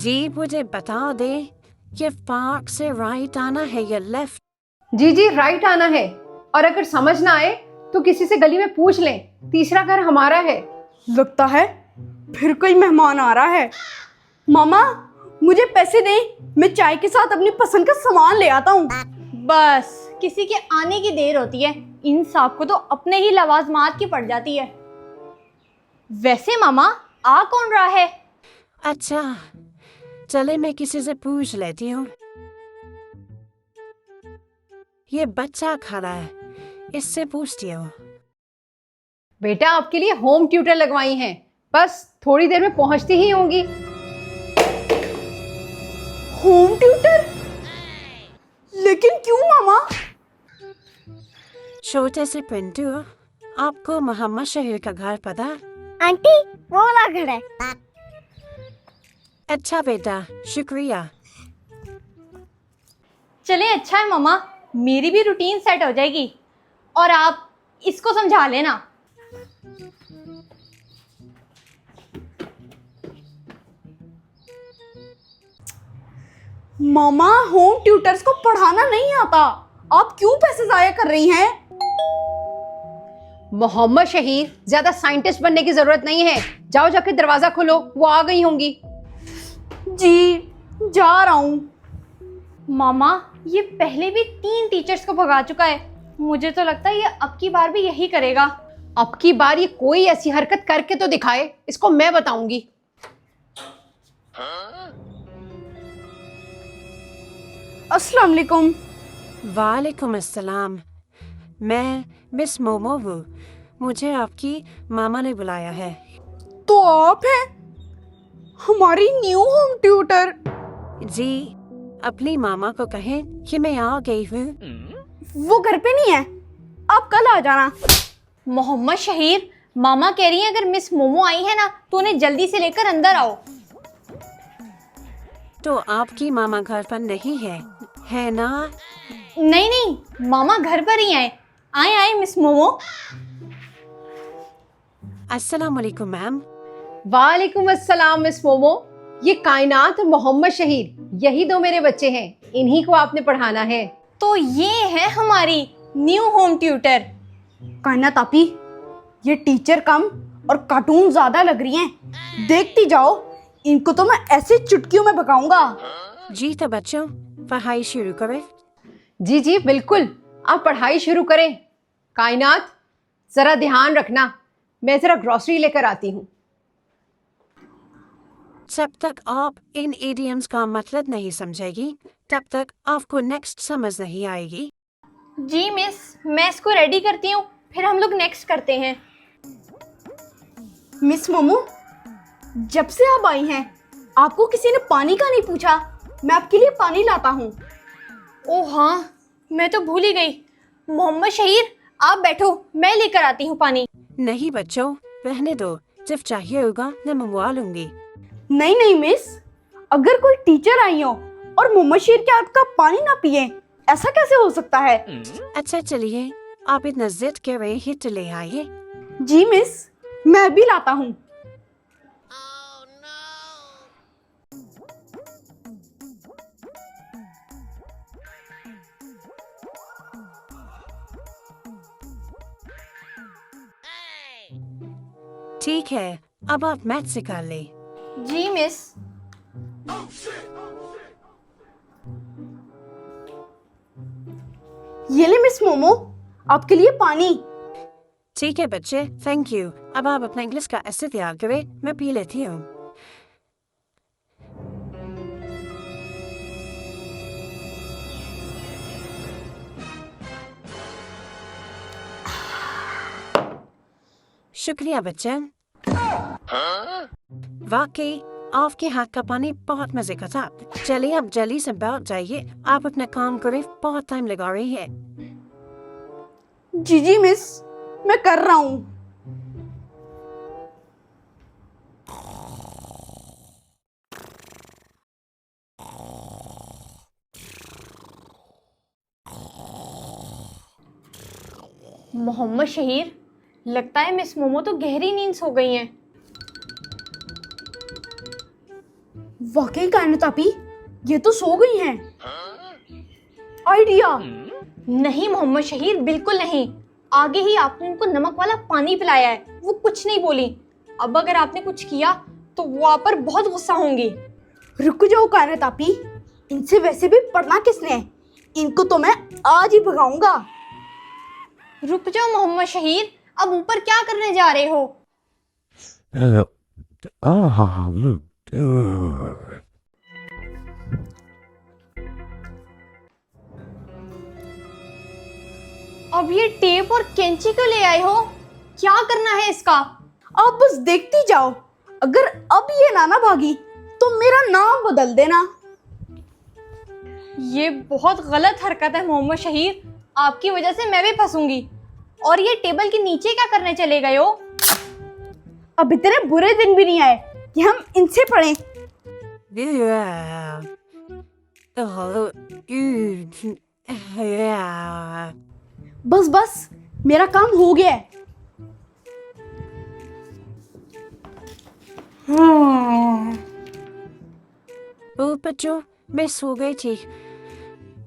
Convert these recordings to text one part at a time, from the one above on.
जी मुझे बता दे, ये पार्क से राइट आना है या लेफ्ट? जी जी राइट आना है, और अगर समझ ना आए तो किसी से गली में पूछ लें, तीसरा घर हमारा है। लगता है फिर कोई मेहमान आ रहा है। मामा मुझे पैसे दें, मैं चाय के साथ अपनी पसंद का सामान ले आता हूँ। बस किसी के आने की देर होती है, इन साहब को तो अपने ही लवाजमात की पड़ जाती है। वैसे मामा आ कौन रहा है? अच्छा चले मैं किसी से पूछ लेती हूँ। ये बच्चा खड़ा है, इससे पूछती हूँ। बेटा आपके लिए होम ट्यूटर लगवाई हैं, बस थोड़ी देर में पहुंचती ही होंगी। Home tutor? लेकिन क्यों मामा? छोटे से पिंटू, आपको मोहम्मद शहीर का घर पता? आंटी वो वाला घर है। अच्छा बेटा, शुक्रिया। चले अच्छा है मामा, मेरी भी रूटीन सेट हो जाएगी और आप इसको समझा लेना। मामा होम ट्यूटर्स को पढ़ाना नहीं आता, आप क्यों पैसे जाया कर रही हैं? मोहम्मद शहीर, ज्यादा साइंटिस्ट बनने की जरूरत नहीं है, जाओ जाके दरवाजा खोलो, वो आ गई होंगी। जी जा रहा हूँ। मामा ये पहले भी 3 टीचर्स को भगा चुका है, मुझे तो लगता है ये अब की बार भी यही करेगा। अब की बार ये कोई ऐसी हरकत करके तो दिखाए, इसको मैं बताऊंगी। अस्सलाम वालेकुम। वालेकुम अस्सलाम। मैं मिस मोमो हूँ, मुझे आपकी मामा ने बुलाया है। तो आप हैं हमारी न्यू होम ट्यूटर? जी अपनी मामा को कहें कि मैं आ गई हूँ। वो घर पे नहीं है, आप कल आ जाना। मोहम्मद शहीर, मामा कह रही है अगर मिस मोमो आई है ना तो उन्हें जल्दी से लेकर अंदर आओ। तो आपकी मामा घर पर नहीं है ना? नहीं नहीं, मामा घर पर ही आए। आए आए मिस मोमो। अस्सलाम वालेकुम मैम। वालेकुम अस्सलाम मिस मोमो, ये कायनात और मोहम्मद शहीर, यही 2 मेरे बच्चे हैं, इन्हीं को आपने पढ़ाना है। तो ये है हमारी न्यू होम ट्यूटर। कायनात आपी, ये टीचर कम और कार्टून ज्यादा लग रही हैं। देखती जाओ, इनको तो मैं ऐसे चुटकियों में भगाऊंगा। जी तो बच्चों, पढ़ाई शुरू करें। जी जी बिल्कुल, आप पढ़ाई शुरू करें। कायनात जरा ध्यान रखना, मैं जरा ग्रोसरी लेकर आती हूँ। जब तक आप इन इडियम्स का मतलब नहीं समझेगी तब तक आपको नेक्स्ट समझ नहीं आएगी। जी मिस, मैं इसको रेडी करती हूँ, फिर हम लोग नेक्स्ट करते हैं। मिस मोमो, जब से आप आई हैं आपको किसी ने पानी का नहीं पूछा। मैं आपके लिए पानी लाता हूँ। ओह हाँ, मैं तो भूल ही गई। मोहम्मद शहीर आप बैठो, मैं लेकर आती हूँ पानी। नहीं बच्चों, रहने दो, जब चाहिए होगा मैं मंगवा लूंगी। नहीं नहीं मिस, अगर कोई टीचर आई हो और मोहम्मद शेर के हाथ का पानी ना पिए, ऐसा कैसे हो सकता है? अच्छा चलिए, आप इतना जिद कर रहे हैं तो ले आइए। जी मिस, मैं भी लाता हूँ। ठीक है, अब आप मैथ सिखा ले। जी मिस। ये ले मिस मोमो, आपके लिए पानी। ठीक है बच्चे, थैंक यू। अब आप अपना इंग्लिश का ऐसे तैयार करें, मैं पी लेती हूँ। शुक्रिया बच्चे। वाकई आपके हाथ का पानी बहुत मजे का था। चलिए अब जल्दी से बैठ जाइए, आप अपना काम करें, बहुत टाइम लगा रही है। जी जी मिस, मैं कर रहा हूँ। मोहम्मद शहीर, लगता है मिस मोमो तो गहरी नींद सो गई हैं। वाकई कायनात आपी, ये तो सो गई हैं। आइडिया। नहीं मोहम्मद शहीर, बिल्कुल नहीं। आगे ही आपने उनको नमक वाला पानी पिलाया है, वो कुछ नहीं बोली। अब अगर आपने कुछ किया तो वो आप पर बहुत गुस्सा होंगी। रुक जाओ कायनात आपी, इनसे वैसे भी पढ़ना किसने है, इनको तो मैं आज ही भगाऊंगा। रुक जाओ मोहम्मद शहीर, अब ऊपर क्या करने जा रहे हो? अब ये टेप और कैंची क्यों ले आए हो? क्या करना है इसका? आप बस देखती जाओ, अगर अब ये ना भागी तो मेरा नाम बदल देना। ये बहुत गलत हरकत है मोहम्मद शहीर, आपकी वजह से मैं भी फंसूंगी। और ये टेबल के नीचे क्या करने चले गए हो? अब इतने बुरे दिन भी नहीं आए कि हम इनसे पढ़ें। बस बस, मेरा काम हो गया है। ओ बच्चों, मैं सो गई थी।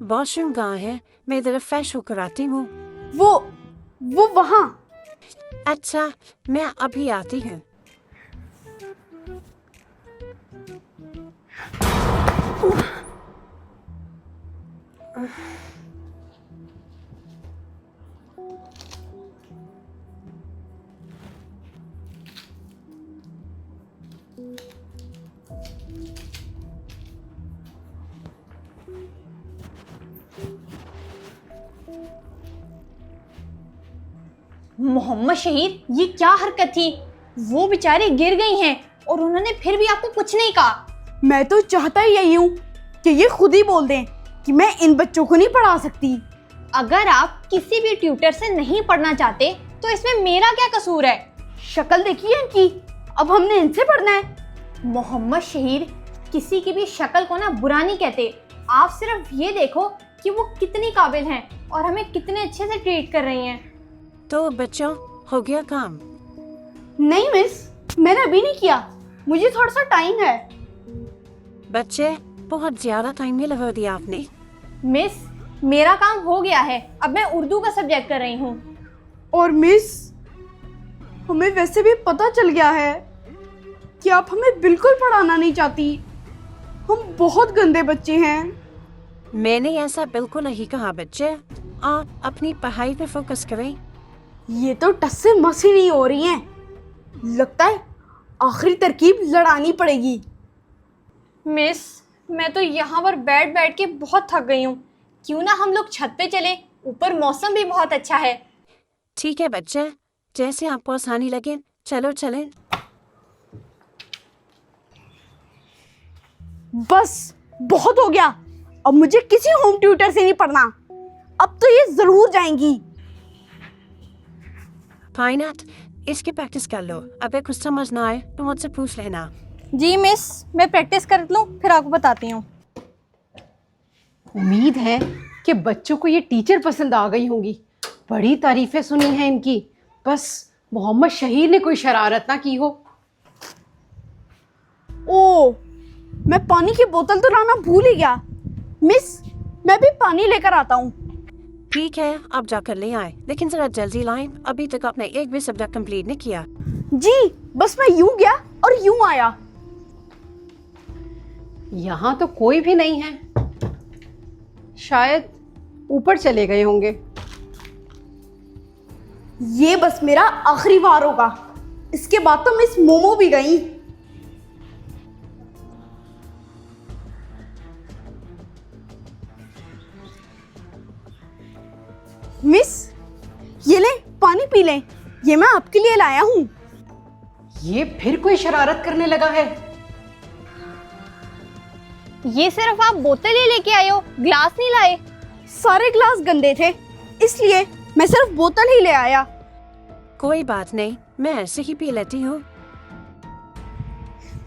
वॉशरूम कहाँ है? मैं इधर फ्रेश होकर आती हूँ। वो वहाँ। अच्छा, मैं अभी आती हूँ। मोहम्मद शहीर, ये क्या हरकत थी? वो बेचारे गिर गई हैं और उन्होंने फिर भी आपको कुछ नहीं कहा। मैं तो चाहता ही यही हूँ कि ये खुद ही बोल दें कि मैं इन बच्चों को नहीं पढ़ा सकती। अगर आप किसी भी ट्यूटर से नहीं पढ़ना चाहते तो इसमें मेरा क्या कसूर है? शक्ल देखिए इनकी, अब हमने इनसे पढ़ना है। मोहम्मद शहीर, किसी की भी शक्ल को ना बुरा नहीं कहते। आप सिर्फ ये देखो कि वो कितनी काबिल हैं और हमें कितने अच्छे से ट्रीट कर रही हैं। तो बच्चों, हो गया काम? नहीं मिस, मैंने अभी नहीं किया, मुझे थोड़ा सा टाइम है। बच्चे, बहुत ज्यादा टाइम नहीं लगा दिया आपने। मिस, मेरा काम हो गया है, अब मैं उर्दू का सब्जेक्ट कर रही हूँ। और मिस, हमें वैसे भी पता चल गया है कि आप हमें बिल्कुल पढ़ाना नहीं चाहती। हम बहुत गंदे बच्चे हैं। मैंने ऐसा बिल्कुल नहीं कहा बच्चे। आप अपनी पढ़ाई पे फोकस करें। ये तो टस से मस ही नहीं हो रही हैं। लगता है आखिरी तरकीब लड़ानी पड़ेगी। मिस, मैं तो यहाँ पर बैठ बैठ के बहुत थक गई हूँ। क्यों ना हम लोग छत पे चले, ऊपर मौसम भी बहुत अच्छा है। ठीक है बच्चे, जैसे आपको आसानी लगे, चलो चलें। बस बहुत हो गया, अब मुझे किसी होम ट्यूटर से नहीं पढ़ना। अब तो ये जरूर जाएंगी। कायनात, इसकी प्रैक्टिस कर लो। अगर कुछ समझ ना आए तो मुझसे पूछ लेना। जी मिस, मैं प्रैक्टिस कर लूँ फिर आपको बताती हूँ। उम्मीद है कि बच्चों को ये टीचर पसंद आ गई होंगी। बड़ी तारीफें सुनी हैं इनकी। बस मोहम्मद शहीर ने कोई शरारत ना की हो। ओ, मैं पानी की बोतल तो लाना भूल ही गया। मिस, मैं भी पानी लेकर आता हूँ। ठीक है, आप जाकर ले आए, लेकिन जरा जल्दी लाएं। अभी तक आपने एक भी सब्जेक्ट कंप्लीट नहीं किया। जी, बस मैं यूं गया और यूं आया। यहाँ तो कोई भी नहीं है, शायद ऊपर चले गए होंगे। ये बस मेरा आखिरी बार होगा, इसके बाद तो मिस मोमो भी गई। मिस, ये ले पानी पी लें, ये मैं आपके लिए लाया हूँ। ये फिर कोई शरारत करने लगा है। ये सिर्फ आप बोतल ही लेके आए हो, ग्लास नहीं लाए। सारे ग्लास गंदे थे, इसलिए मैं सिर्फ बोतल ही ले आया। कोई बात नहीं, मैं ऐसे ही पी लेती हूँ।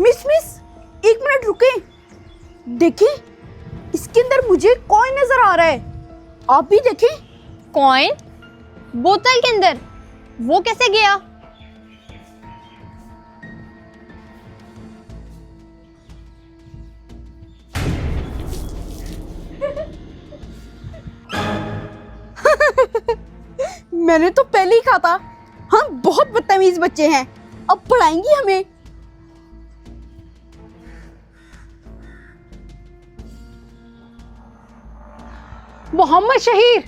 मिस, एक मिनट रुके। देखिए, इसके अंदर मुझे कॉइन नजर आ रहा है। आप भी देखें। कॉइन? बोतल के अंदर? वो कैसे गया? मैंने तो पहले ही कहा था हम बहुत बदतमीज बच्चे हैं, अब पढ़ाएंगी हमें। मोहम्मद शहीर,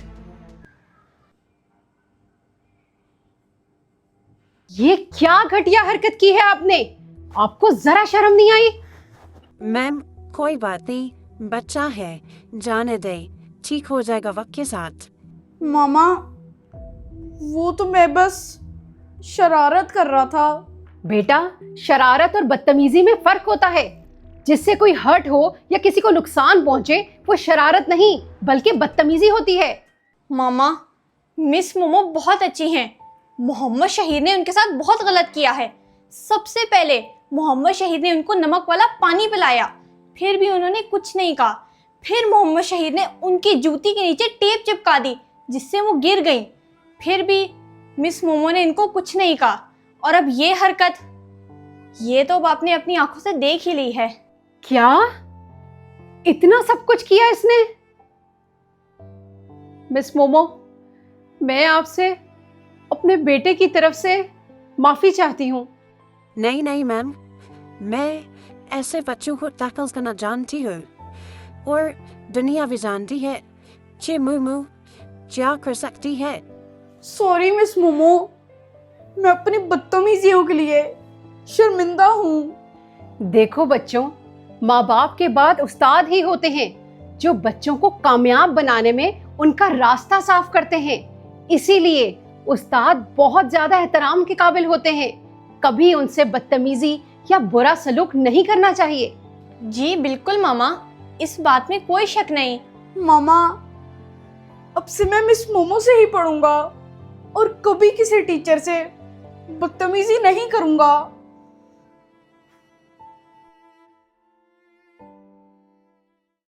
ये क्या घटिया हरकत की है आपने? आपको जरा शर्म नहीं आई? मैम कोई बात नहीं, बच्चा है, जाने दे, ठीक हो जाएगा वक्त के साथ। मामा वो तो मैं बस शरारत कर रहा था। बेटा, शरारत और बदतमीजी में फर्क होता है। जिससे कोई हर्ट हो या किसी को नुकसान पहुंचे वो शरारत नहीं बल्कि बदतमीजी होती है। मामा, मिस मोमो बहुत अच्छी हैं। मोहम्मद शहीद ने उनके साथ बहुत गलत किया है। सबसे पहले मोहम्मद शहीद ने उनको नमक वाला पानी पिलाया, फिर भी उन्होंने कुछ नहीं कहा। फिर मोहम्मद शहीद ने उनकी जूती के नीचे टेप चिपका दी जिससे वो गिर गई, फिर भी मिस मोमो ने इनको कुछ नहीं कहा। और अब ये हरकत, ये तो अब आपने अपनी आंखों से देख ही ली है। क्या इतना सब कुछ किया इसने? मिस मोमो, मैं आपसे अपने बेटे की तरफ से माफी चाहती हूँ। नहीं नहीं मैम, मैं ऐसे बच्चों को टैकल करना जानती हूँ और दुनिया भी जानती है कि मोमो क्या कर सकती है। सॉरी मिस मोमो, मैं अपनी बदतमीजियों के लिए शर्मिंदा हूँ। देखो बच्चों, माँ बाप के बाद उस्ताद ही होते हैं जो बच्चों को कामयाब बनाने में उनका रास्ता साफ करते हैं। इसीलिए उस्ताद बहुत ज्यादा एहतराम के काबिल होते हैं। कभी उनसे बदतमीजी या बुरा सलूक नहीं करना चाहिए। जी बिल्कुल मामा, इस बात में कोई शक नहीं। मामा अब से मैं मिस मोमो से ही पढ़ूंगा और कभी किसी टीचर से बदतमीजी नहीं करूंगा।